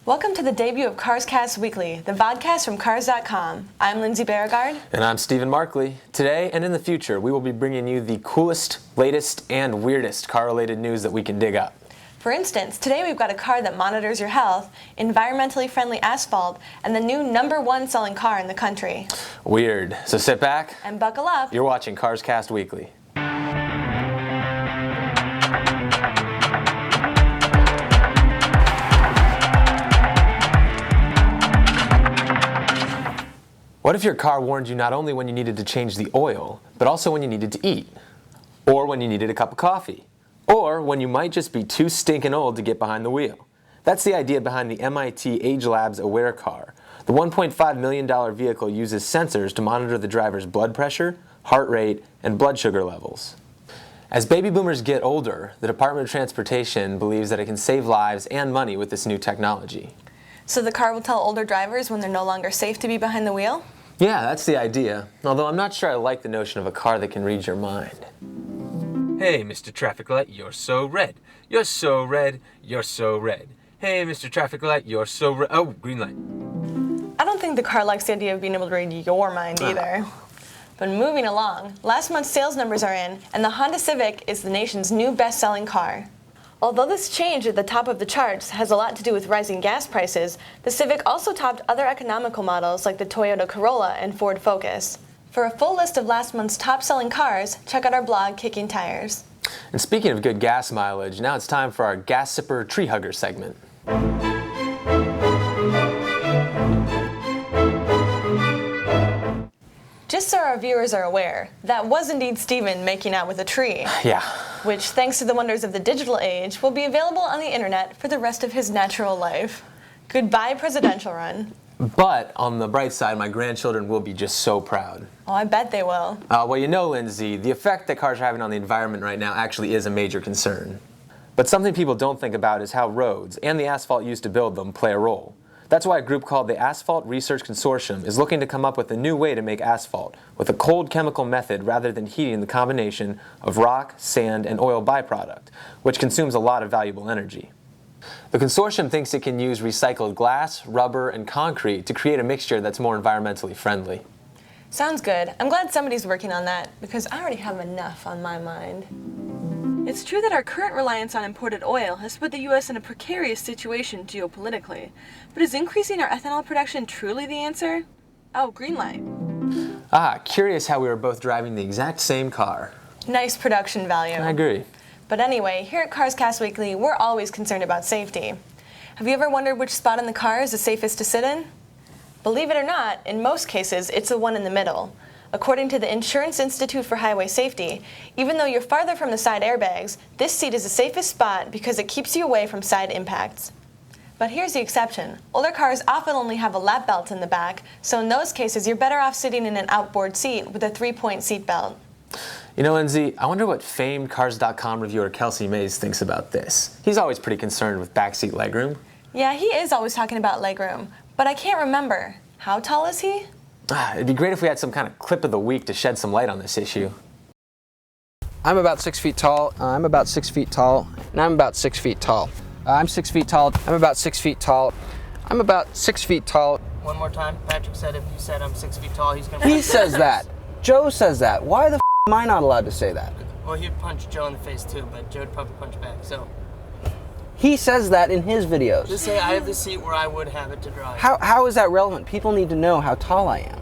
Welcome to the debut of CarsCast Weekly, the vodcast from Cars.com. I'm Lindsay Bjerregaard. And I'm Stephen Markley. Today and in the future, we will be bringing you the coolest, latest, and weirdest car-related news that we can dig up. For instance, today we've got a car that monitors your health, environmentally friendly asphalt, and the new #1 selling car in the country. Weird. So sit back and buckle up. You're watching CarsCast Weekly. What if your car warned you not only when you needed to change the oil, but also when you needed to eat? Or when you needed a cup of coffee? Or when you might just be too stinking old to get behind the wheel? That's the idea behind the MIT AgeLab Aware Car. The $1.5 million vehicle uses sensors to monitor the driver's blood pressure, heart rate, and blood sugar levels. As baby boomers get older, the Department of Transportation believes that it can save lives and money with this new technology. So the car will tell older drivers when they're no longer safe to be behind the wheel? Yeah, that's the idea. Although I'm not sure I like the notion of a car that can read your mind. Hey, Mr. Traffic Light, you're so red. You're so red. You're so red. Hey, Mr. Traffic Light, you're so red. Oh, green light. I don't think the car likes the idea of being able to read your mind either. But moving along, last month's sales numbers are in, and the Honda Civic is the nation's new best-selling car. Although this change at the top of the charts has a lot to do with rising gas prices, the Civic also topped other economical models like the Toyota Corolla and Ford Focus. For a full list of last month's top-selling cars, check out our blog, Kicking Tires. And speaking of good gas mileage, now it's time for our Gas Sipper Tree Hugger segment. Just so our viewers are aware, that was indeed Stephen making out with a tree. Yeah. Which, thanks to the wonders of the digital age, will be available on the internet for the rest of his natural life. Goodbye, presidential run. But on the bright side, my grandchildren will be just so proud. Oh, I bet they will. Well, you know, Lindsay, the effect that cars are having on the environment right now actually is a major concern. But something people don't think about is how roads, and the asphalt used to build them, play a role. That's why a group called the Asphalt Research Consortium is looking to come up with a new way to make asphalt with a cold chemical method rather than heating the combination of rock, sand, and oil byproduct, which consumes a lot of valuable energy. The consortium thinks it can use recycled glass, rubber, and concrete to create a mixture that's more environmentally friendly. Sounds good. I'm glad somebody's working on that, because I already have enough on my mind. It's true that our current reliance on imported oil has put the U.S. in a precarious situation geopolitically, but is increasing our ethanol production truly the answer? Oh, green light. Curious how we were both driving the exact same car. Nice production value. I agree. But anyway, here at CarsCast Weekly, we're always concerned about safety. Have you ever wondered which spot in the car is the safest to sit in? Believe it or not, in most cases, it's the one in the middle. According to the Insurance Institute for Highway Safety, even though you're farther from the side airbags, this seat is the safest spot because it keeps you away from side impacts. But here's the exception. Older cars often only have a lap belt in the back, so in those cases you're better off sitting in an outboard seat with a 3-point seat belt. You know, Lindsay, I wonder what famed Cars.com reviewer Kelsey Mays thinks about this. He's always pretty concerned with backseat legroom. Yeah, he is always talking about legroom, but I can't remember. How tall is he? It'd be great if we had some kind of clip of the week to shed some light on this issue. I'm about 6 feet tall. I'm about 6 feet tall. And I'm about 6 feet tall. I'm 6 feet tall. I'm about 6 feet tall. I'm about 6 feet tall. One more time. Patrick said if you said I'm 6 feet tall, he's going to... He says that. Joe says that. Why the f am I not allowed to say that? Well, he'd punch Joe in the face too, but Joe'd probably punch back, so... He says that in his videos. Just say I have the seat where I would have it to drive. How is that relevant? People need to know how tall I am.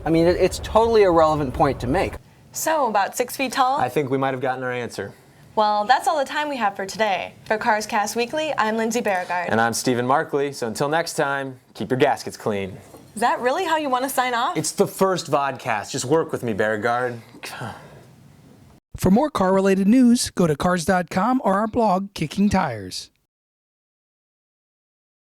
I mean, it's totally a relevant point to make. So, about 6 feet tall? I think we might have gotten our answer. Well, that's all the time we have for today. For CarsCast Weekly, I'm Lindsay Bjerregaard. And I'm Stephen Markley, so until next time, keep your gaskets clean. Is that really how you want to sign off? It's the first vodcast. Just work with me, Bjerregaard. For more car-related news, go to Cars.com or our blog, Kicking Tires.